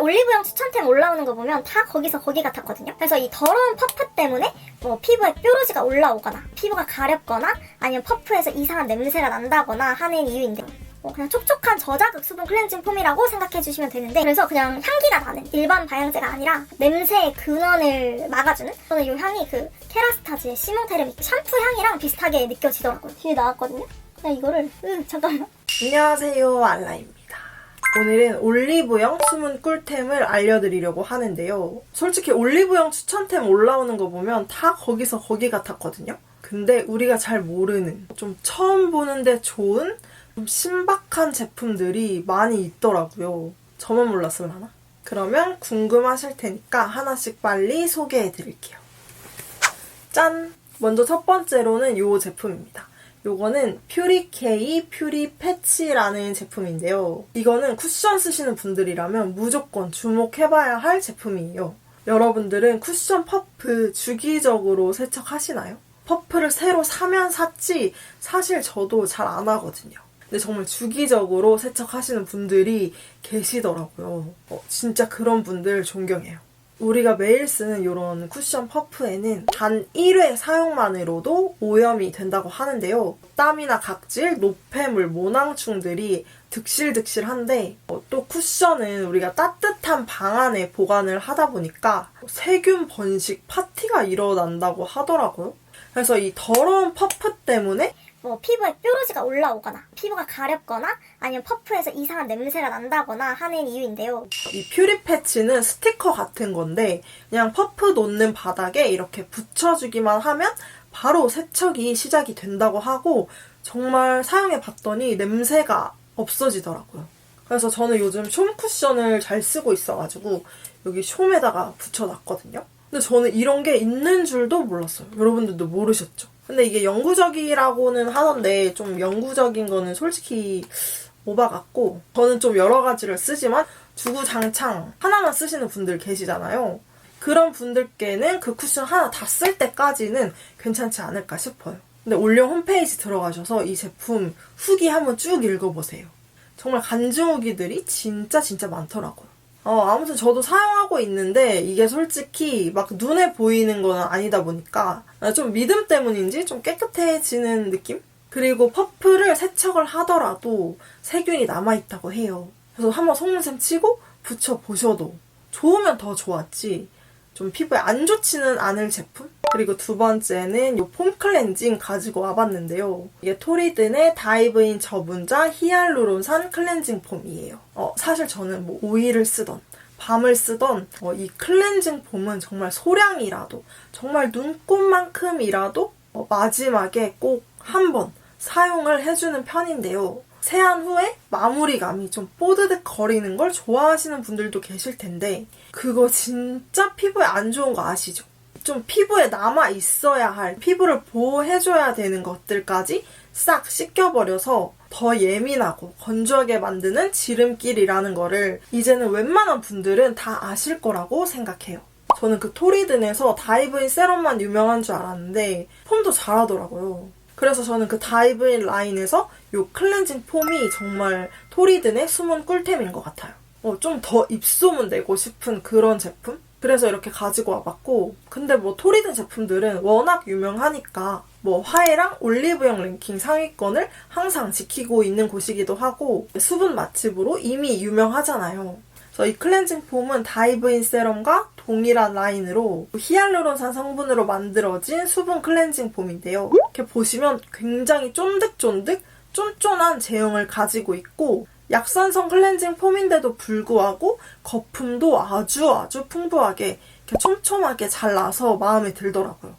올리브영 추천템 올라오는 거 보면 다 거기서 거기 같았거든요. 그래서 이 더러운 퍼프 때문에 뭐 피부에 뾰루지가 올라오거나 피부가 가렵거나 아니면 퍼프에서 이상한 냄새가 난다거나 하는 이유인데 그냥 촉촉한 저자극 수분 클렌징 폼이라고 생각해주시면 되는데, 그래서 그냥 향기가 나는 일반 방향제가 아니라 냄새의 근원을 막아주는, 저는 이 향이 그 케라스타즈의 시몽테르미 샴푸 향이랑 비슷하게 느껴지더라고요. 뒤에 나왔거든요. 그냥 이거를 잠깐만. 안녕하세요, 알라입니다. 오늘은 올리브영 숨은 꿀템을 알려드리려고 하는데요. 솔직히 올리브영 추천템 올라오는 거 보면 다 거기서 거기 같았거든요. 근데 우리가 잘 모르는, 좀 처음 보는데 좋은, 좀 신박한 제품들이 많이 있더라고요. 저만 몰랐을라나? 그러면 궁금하실 테니까 하나씩 빨리 소개해드릴게요. 짠! 먼저 첫 번째로는 이 제품입니다. 요거는 퓨리케이 퓨리 패치라는 제품인데요. 이거는 쿠션 쓰시는 분들이라면 무조건 주목해봐야 할 제품이에요. 여러분들은 쿠션 퍼프 주기적으로 세척하시나요? 퍼프를 새로 사면 샀지 사실 저도 잘 안 하거든요. 근데 정말 주기적으로 세척하시는 분들이 계시더라고요. 진짜 그런 분들 존경해요. 우리가 매일 쓰는 이런 쿠션 퍼프에는 단 1회 사용만으로도 오염이 된다고 하는데요. 땀이나 각질, 노폐물, 모낭충들이 득실득실한데 또 쿠션은 우리가 따뜻한 방 안에 보관을 하다 보니까 세균 번식 파티가 일어난다고 하더라고요. 그래서 이 더러운 퍼프 때문에 피부에 뾰루지가 올라오거나 피부가 가렵거나 아니면 퍼프에서 이상한 냄새가 난다거나 하는 이유인데요. 이 퓨리 패치는 스티커 같은 건데 그냥 퍼프 놓는 바닥에 이렇게 붙여주기만 하면 바로 세척이 시작이 된다고 하고, 정말 사용해봤더니 냄새가 없어지더라고요. 그래서 저는 요즘 숀 쿠션을 잘 쓰고 있어가지고 여기 숀에다가 붙여놨거든요. 근데 저는 이런 게 있는 줄도 몰랐어요. 여러분들도 모르셨죠? 근데 이게 영구적이라고는 하던데 좀 영구적인 거는 솔직히 오바 같고, 저는 좀 여러 가지를 쓰지만 주구장창 하나만 쓰시는 분들 계시잖아요. 그런 분들께는 그 쿠션 하나 다 쓸 때까지는 괜찮지 않을까 싶어요. 근데 올영 홈페이지 들어가셔서 이 제품 후기 한번 쭉 읽어보세요. 정말 간증 후기들이 진짜 많더라고요. 아무튼 저도 사용하고 있는데 이게 솔직히 막 눈에 보이는 건 아니다 보니까 좀 믿음 때문인지 좀 깨끗해지는 느낌? 그리고 퍼프를 세척을 하더라도 세균이 남아있다고 해요. 그래서 한번 속눈썹 치고 붙여보셔도 좋으면 더 좋았지 좀 피부에 안 좋지는 않을 제품? 그리고 두 번째는 이 폼 클렌징 가지고 와봤는데요. 이게 토리든의 다이브인 저분자 히알루론산 클렌징 폼이에요. 사실 저는 뭐 오일을 쓰던 밤을 쓰던 이 클렌징 폼은 정말 소량이라도, 정말 눈곱만큼이라도 마지막에 꼭 한 번 사용을 해주는 편인데요. 세안 후에 마무리감이 좀 뽀드득 거리는 걸 좋아하시는 분들도 계실 텐데 그거 진짜 피부에 안 좋은 거 아시죠? 좀 피부에 남아있어야 할, 피부를 보호해줘야 되는 것들까지 싹 씻겨버려서 더 예민하고 건조하게 만드는 지름길이라는 거를 이제는 웬만한 분들은 다 아실 거라고 생각해요. 저는 그 토리든에서 다이브인 세럼만 유명한 줄 알았는데 폼도 잘하더라고요. 그래서 저는 그 다이브인 라인에서 이 클렌징 폼이 정말 토리든의 숨은 꿀템인 것 같아요. 좀 더 입소문 내고 싶은 그런 제품? 그래서 이렇게 가지고 와봤고, 근데 뭐 토리든 제품들은 워낙 유명하니까 뭐 화해랑 올리브영 랭킹 상위권을 항상 지키고 있는 곳이기도 하고 수분 맛집으로 이미 유명하잖아요. 그래서 이 클렌징 폼은 다이브인 세럼과 동일한 라인으로 히알루론산 성분으로 만들어진 수분 클렌징 폼인데요. 이렇게 보시면 굉장히 쫀득쫀득 쫀쫀한 제형을 가지고 있고 약산성 클렌징 폼인데도 불구하고 거품도 아주 풍부하게 이렇게 촘촘하게 잘 나서 마음에 들더라고요.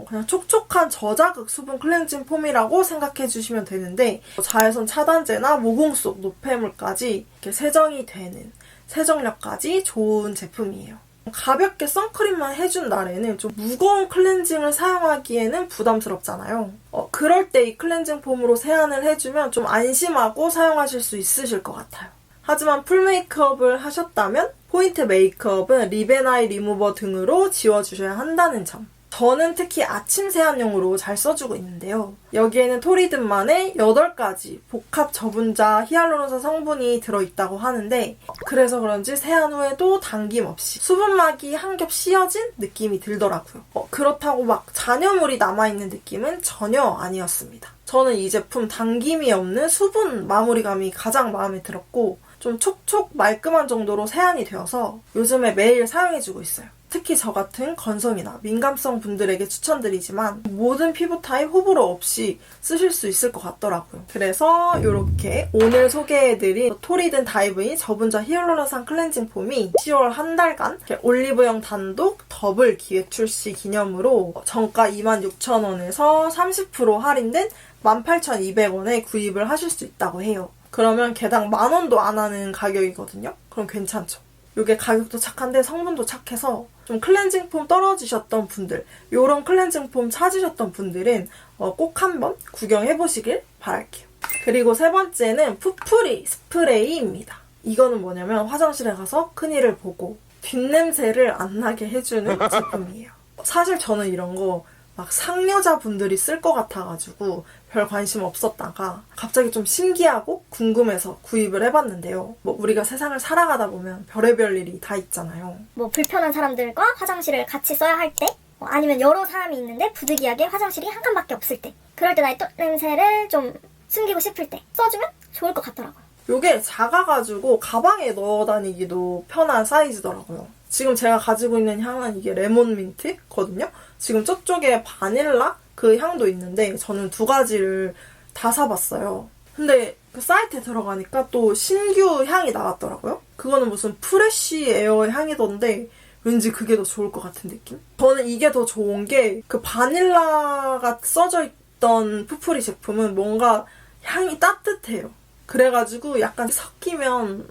그냥 촉촉한 저자극 수분 클렌징 폼이라고 생각해 주시면 되는데 자외선 차단제나 모공 속 노폐물까지 이렇게 세정이 되는, 세정력까지 좋은 제품이에요. 가볍게 선크림만 해준 날에는 좀 무거운 클렌징을 사용하기에는 부담스럽잖아요. 그럴 때 이 클렌징 폼으로 세안을 해주면 좀 안심하고 사용하실 수 있으실 것 같아요. 하지만 풀 메이크업을 하셨다면 포인트 메이크업은 립 앤 아이 리무버 등으로 지워주셔야 한다는 점. 저는 특히 아침 세안용으로 잘 써주고 있는데요. 여기에는 토리든만의 8가지 복합 저분자 히알루론산 성분이 들어있다고 하는데 그래서 그런지 세안 후에도 당김 없이 수분막이 한 겹 씌어진 느낌이 들더라고요. 그렇다고 막 잔여물이 남아있는 느낌은 전혀 아니었습니다. 저는 이 제품 당김이 없는 수분 마무리감이 가장 마음에 들었고 좀 촉촉 말끔한 정도로 세안이 되어서 요즘에 매일 사용해주고 있어요. 특히 저 같은 건성이나 민감성 분들에게 추천드리지만 모든 피부 타입 호불호 없이 쓰실 수 있을 것 같더라고요. 그래서 이렇게 오늘 소개해드린 토리든 다이브인 저분자 히알루론산 클렌징 폼이 10월 한 달간 올리브영 단독 더블 기획 출시 기념으로 정가 26,000원에서 30% 할인된 18,200원에 구입을 하실 수 있다고 해요. 그러면 개당 10,000원도 안 하는 가격이거든요. 그럼 괜찮죠. 이게 가격도 착한데 성분도 착해서 좀 클렌징 폼 떨어지셨던 분들, 요런 클렌징 폼 찾으셨던 분들은 꼭 한번 구경해보시길 바랄게요. 그리고 세 번째는 푸풀이 스프레이입니다. 이거는 뭐냐면 화장실에 가서 큰일을 보고 뒷냄새를 안 나게 해주는 제품이에요. 사실 저는 이런 거 막 상여자분들이 쓸 것 같아가지고 별 관심 없었다가 갑자기 좀 신기하고 궁금해서 구입을 해봤는데요. 우리가 세상을 살아가다 보면 별의별 일이 다 있잖아요. 불편한 사람들과 화장실을 같이 써야 할 때, 아니면 여러 사람이 있는데 부득이하게 화장실이 한 칸밖에 없을 때, 그럴 때 나의 또 냄새를 좀 숨기고 싶을 때 써주면 좋을 것 같더라고요. 요게 작아가지고 가방에 넣어 다니기도 편한 사이즈더라고요. 지금 제가 가지고 있는 향은 이게 레몬 민트거든요. 지금 저쪽에 바닐라 그 향도 있는데 저는 2가지를 다 사봤어요. 근데 그 사이트에 들어가니까 또 신규 향이 나왔더라고요. 그거는 무슨 프레쉬 에어 향이던데 왠지 그게 더 좋을 것 같은 느낌? 저는 이게 더 좋은 게 그 바닐라가 써져 있던 푸풀이 제품은 뭔가 향이 따뜻해요. 그래가지고 약간 섞이면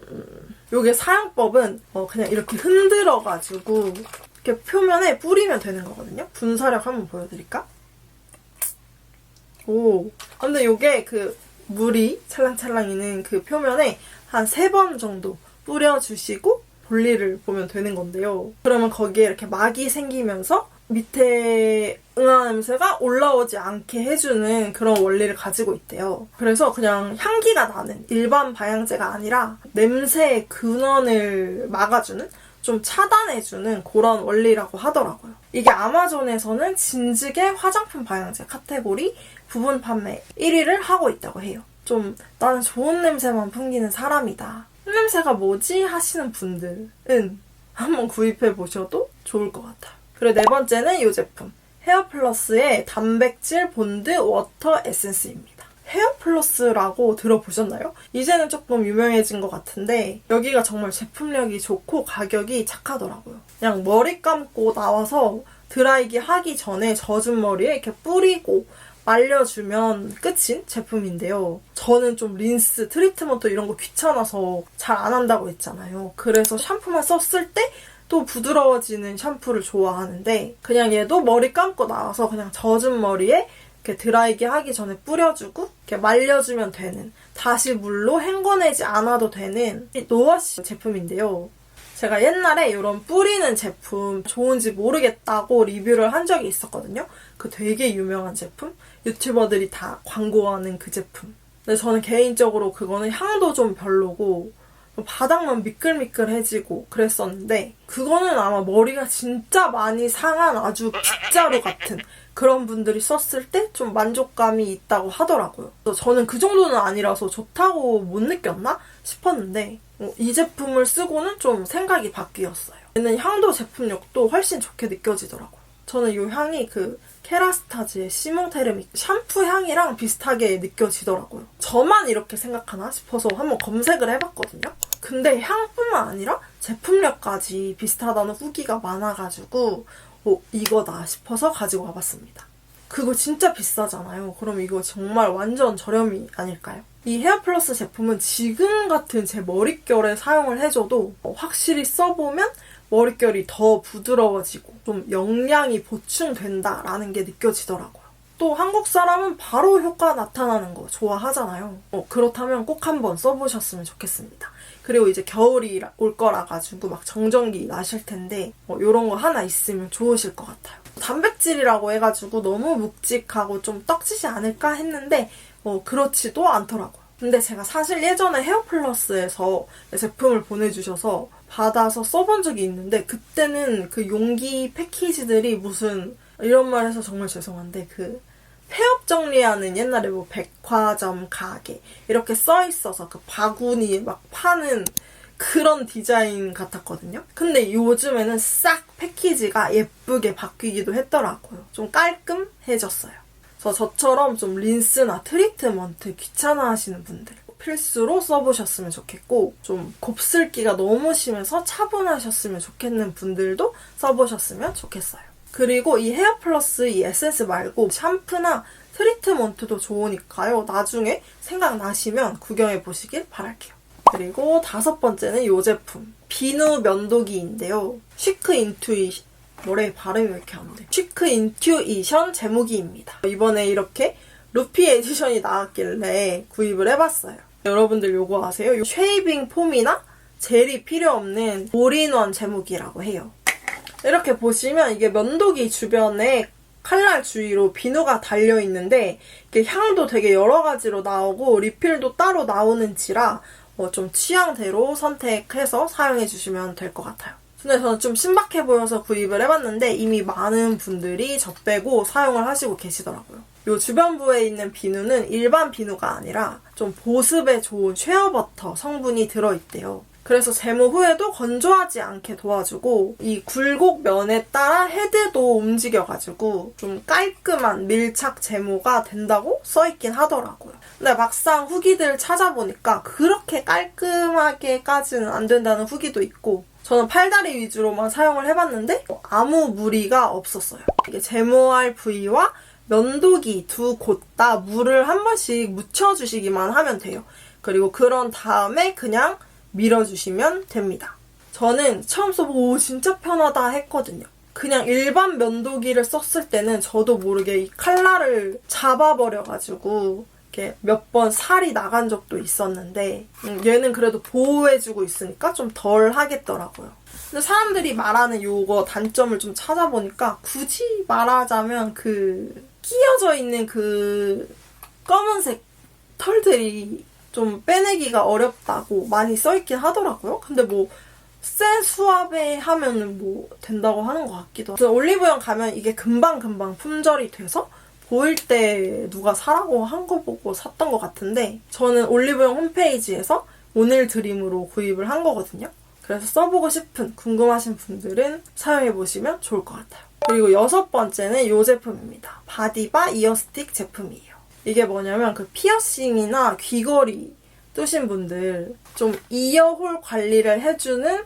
요게 사용법은 그냥 이렇게 흔들어가지고 이렇게 표면에 뿌리면 되는 거거든요. 분사력 한번 보여드릴까? 오, 근데 요게 그 물이 찰랑찰랑이는 그 표면에 한 3번 정도 뿌려주시고 볼일을 보면 되는 건데요. 그러면 거기에 이렇게 막이 생기면서 밑에 응아 냄새가 올라오지 않게 해주는 그런 원리를 가지고 있대요. 그래서 그냥 향기가 나는 일반 방향제가 아니라 냄새의 근원을 막아주는, 좀 차단해주는 그런 원리라고 하더라고요. 이게 아마존에서는 진즉의 화장품 방향제 카테고리 부분 판매 1위를 하고 있다고 해요. 좀 나는 좋은 냄새만 풍기는 사람이다, 냄새가 뭐지? 하시는 분들은 한번 구입해보셔도 좋을 것 같아요. 그리고 네 번째는 이 제품, 헤어플러스의 단백질 본드 워터 에센스입니다. 헤어플러스라고 들어보셨나요? 이제는 조금 유명해진 것 같은데 여기가 정말 제품력이 좋고 가격이 착하더라고요. 그냥 머리 감고 나와서 드라이기 하기 전에 젖은 머리에 이렇게 뿌리고 말려주면 끝인 제품인데요. 저는 좀 린스, 트리트먼트 이런 거 귀찮아서 잘 안 한다고 했잖아요. 그래서 샴푸만 썼을 때 또 부드러워지는 샴푸를 좋아하는데 그냥 얘도 머리 감고 나와서 그냥 젖은 머리에 이렇게 드라이기 하기 전에 뿌려주고 이렇게 말려주면 되는, 다시 물로 헹궈내지 않아도 되는 노워시 제품인데요. 제가 옛날에 이런 뿌리는 제품 좋은지 모르겠다고 리뷰를 한 적이 있었거든요. 그 되게 유명한 제품? 유튜버들이 다 광고하는 그 제품. 근데 저는 개인적으로 그거는 향도 좀 별로고 바닥만 미끌미끌해지고 그랬었는데 그거는 아마 머리가 진짜 많이 상한 아주 빗자루 같은 그런 분들이 썼을 때 좀 만족감이 있다고 하더라고요. 저는 그 정도는 아니라서 좋다고 못 느꼈나 싶었는데 이 제품을 쓰고는 좀 생각이 바뀌었어요. 얘는 향도 제품력도 훨씬 좋게 느껴지더라고요. 저는 이 향이 그 케라스타즈의 시몽테르믹 샴푸 향이랑 비슷하게 느껴지더라고요. 저만 이렇게 생각하나 싶어서 한번 검색을 해봤거든요. 근데 향뿐만 아니라 제품력까지 비슷하다는 후기가 많아가지고 이거다 싶어서 가지고 와봤습니다. 그거 진짜 비싸잖아요. 그럼 이거 정말 완전 저렴이 아닐까요? 이 헤어플러스 제품은 지금 같은 제 머릿결에 사용을 해줘도 확실히 써보면 머릿결이 더 부드러워지고 좀 영양이 보충된다라는 게 느껴지더라고요. 또 한국 사람은 바로 효과 나타나는 거 좋아하잖아요. 그렇다면 꼭 한번 써보셨으면 좋겠습니다. 그리고 이제 겨울이 올 거라 가지고 막 정전기 나실 텐데 이런 거 하나 있으면 좋으실 것 같아요. 단백질이라고 해가지고 너무 묵직하고 좀 떡지지 않을까 했는데 그렇지도 않더라고요. 근데 제가 사실 예전에 헤어플러스에서 제품을 보내주셔서 받아서 써본 적이 있는데 그때는 그 용기 패키지들이 무슨 이런 말 해서 정말 죄송한데 그 폐업 정리하는 옛날에 뭐 백화점 가게 이렇게 써 있어서 그 바구니 막 파는 그런 디자인 같았거든요. 근데 요즘에는 싹 패키지가 예쁘게 바뀌기도 했더라고요. 좀 깔끔해졌어요. 그래서 저처럼 좀 린스나 트리트먼트 귀찮아 하시는 분들 필수로 써보셨으면 좋겠고, 좀 곱슬기가 너무 심해서 차분하셨으면 좋겠는 분들도 써보셨으면 좋겠어요. 그리고 이 헤어플러스 이 에센스 말고 샴푸나 트리트먼트도 좋으니까요. 나중에 생각나시면 구경해보시길 바랄게요. 그리고 5번째는 이 제품. 비누 면도기인데요. 시크 인투이션, 뭐래 발음이 왜 이렇게 안 돼? 시크 인투이션 제모기입니다. 이번에 이렇게 루피 에디션이 나왔길래 구입을 해봤어요. 여러분들 요거 아세요? 요 쉐이빙 폼이나 젤이 필요 없는 올인원 제모기라고 해요. 이렇게 보시면 이게 면도기 주변에 칼날 주위로 비누가 달려있는데 이게 향도 되게 여러 가지로 나오고 리필도 따로 나오는지라 좀 취향대로 선택해서 사용해주시면 될 것 같아요. 근데 저는 좀 신박해 보여서 구입을 해봤는데 이미 많은 분들이 저 빼고 사용을 하시고 계시더라고요. 이 주변부에 있는 비누는 일반 비누가 아니라 좀 보습에 좋은 쉐어버터 성분이 들어있대요. 그래서 제모 후에도 건조하지 않게 도와주고 이 굴곡 면에 따라 헤드도 움직여가지고 좀 깔끔한 밀착 제모가 된다고 써있긴 하더라고요. 근데 막상 후기들 찾아보니까 그렇게 깔끔하게까지는 안 된다는 후기도 있고 저는 팔다리 위주로만 사용을 해봤는데 아무 무리가 없었어요. 이게 제모할 부위와 면도기 두 곳 다 물을 한 번씩 묻혀주시기만 하면 돼요. 그리고 그런 다음에 그냥 밀어주시면 됩니다. 저는 처음 써보고 진짜 편하다 했거든요. 그냥 일반 면도기를 썼을 때는 저도 모르게 이 칼날을 잡아버려가지고 이렇게 몇 번 살이 나간 적도 있었는데 얘는 그래도 보호해주고 있으니까 좀 덜 하겠더라고요. 근데 사람들이 말하는 요거 단점을 좀 찾아보니까 굳이 말하자면 그 끼어져 있는 그 검은색 털들이 좀 빼내기가 어렵다고 많이 써있긴 하더라고요. 근데 뭐 새 수압에 하면은 뭐 된다고 하는 것 같기도 하고. 그래서 올리브영 가면 이게 금방금방 품절이 돼서 보일 때 누가 사라고 한 거 보고 샀던 것 같은데 저는 올리브영 홈페이지에서 오늘 드림으로 구입을 한 거거든요. 그래서 써보고 싶은 궁금하신 분들은 사용해보시면 좋을 것 같아요. 그리고 6번째는 이 제품입니다. 바디바 이어스틱 제품이에요. 이게 뭐냐면 그 피어싱이나 귀걸이 뚜신 분들 좀 이어홀 관리를 해주는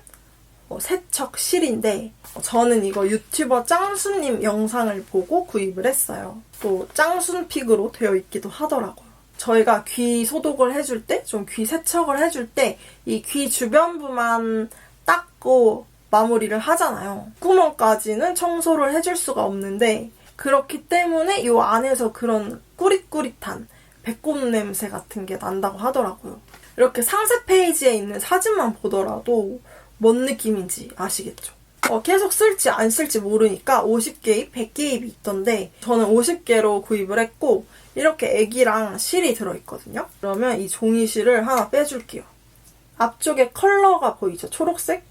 세척실인데 저는 이거 유튜버 짱순님 영상을 보고 구입을 했어요. 또 짱순픽으로 되어 있기도 하더라고요. 저희가 귀 소독을 해줄 때, 좀 귀 세척을 해줄 때 이 귀 주변부만 닦고 마무리를 하잖아요. 구멍까지는 청소를 해줄 수가 없는데 그렇기 때문에 이 안에서 그런 꾸릿꾸릿한 배꼽 냄새 같은 게 난다고 하더라고요. 이렇게 상세 페이지에 있는 사진만 보더라도 뭔 느낌인지 아시겠죠? 계속 쓸지 안 쓸지 모르니까 50개입, 100개입이 있던데 저는 50개로 구입을 했고 이렇게 애기랑 실이 들어있거든요. 그러면 이 종이실을 하나 빼줄게요. 앞쪽에 컬러가 보이죠? 초록색?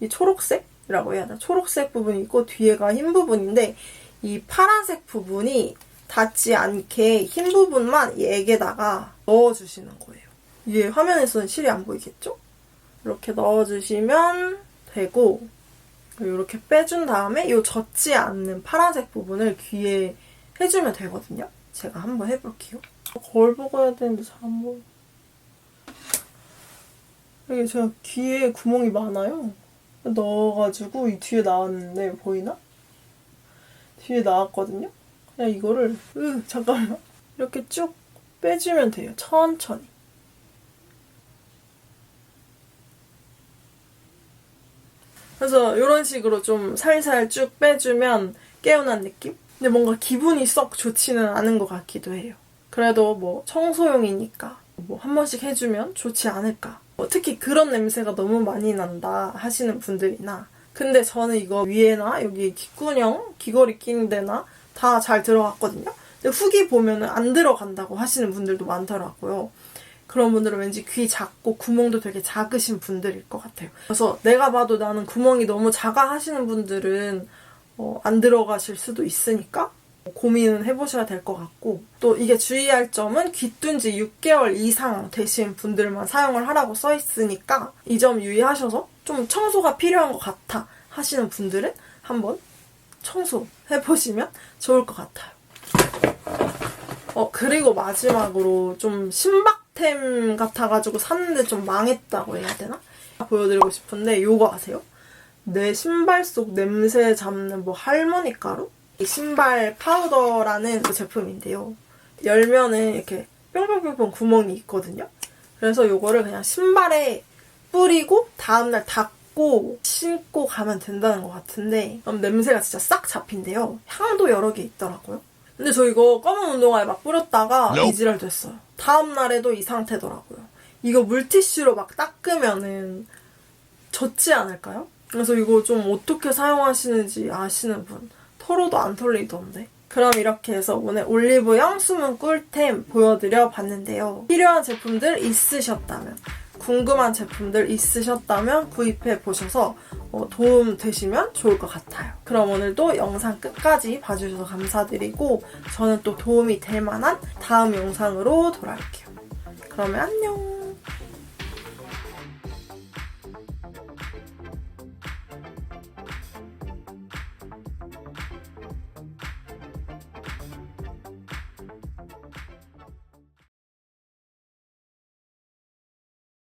이 초록색이라고 해야 하나? 초록색 부분이 있고 뒤에가 흰 부분인데 이 파란색 부분이 닿지 않게 흰 부분만 이 액에다가 넣어주시는 거예요. 이게 화면에서는 실이 안 보이겠죠? 이렇게 넣어주시면 되고 이렇게 빼준 다음에 이 젖지 않는 파란색 부분을 귀에 해주면 되거든요. 제가 한번 해볼게요. 거울 보고 해야 되는데 잘 안 보여. 이게 제가 귀에 구멍이 많아요. 넣어가지고 이 뒤에 나왔는데 보이나? 뒤에 나왔거든요? 그냥 이거를 잠깐만 이렇게 쭉 빼주면 돼요. 천천히. 그래서 이런 식으로 좀 살살 쭉 빼주면 개운한 느낌? 근데 뭔가 기분이 썩 좋지는 않은 것 같기도 해요. 그래도 뭐 청소용이니까 뭐 한 번씩 해주면 좋지 않을까. 특히 그런 냄새가 너무 많이 난다 하시는 분들이나 근데 저는 이거 위에나 여기 귓구녕, 귀걸이 끼는 데나 다 잘 들어갔거든요. 근데 후기 보면은 안 들어간다고 하시는 분들도 많더라고요. 그런 분들은 왠지 귀 작고 구멍도 되게 작으신 분들일 것 같아요. 그래서 내가 봐도 나는 구멍이 너무 작아 하시는 분들은 안 들어가실 수도 있으니까 고민은 해보셔야 될 것 같고, 또 이게 주의할 점은 귀 뜬 지 6개월 이상 되신 분들만 사용을 하라고 써있으니까 이 점 유의하셔서 좀 청소가 필요한 것 같아 하시는 분들은 한번 청소해보시면 좋을 것 같아요. 그리고 마지막으로 좀 신박템 같아가지고 샀는데 좀 망했다고 해야 되나? 보여드리고 싶은데 요거 아세요? 내 신발 속 냄새 잡는 뭐 할머니 가루? 이 신발 파우더라는 그 제품인데요. 열면은 이렇게 뿅뿅뿅뿅 구멍이 있거든요. 그래서 요거를 그냥 신발에 뿌리고 다음날 닦고 신고 가면 된다는 것 같은데, 그럼 냄새가 진짜 싹 잡힌대요. 향도 여러 개 있더라고요. 근데 저 이거 검은 운동화에 막 뿌렸다가 이지랄 됐어요. 다음날에도 이 상태더라고요. 이거 물티슈로 막 닦으면은 젖지 않을까요? 그래서 이거 좀 어떻게 사용하시는지 아시는 분 털어도 안 털리던데. 그럼 이렇게 해서 오늘 올리브영 숨은 꿀템 보여드려 봤는데요. 필요한 제품들 있으셨다면, 궁금한 제품들 있으셨다면 구입해 보셔서 도움 되시면 좋을 것 같아요. 그럼 오늘도 영상 끝까지 봐주셔서 감사드리고, 저는 또 도움이 될 만한 다음 영상으로 돌아올게요. 그러면 안녕!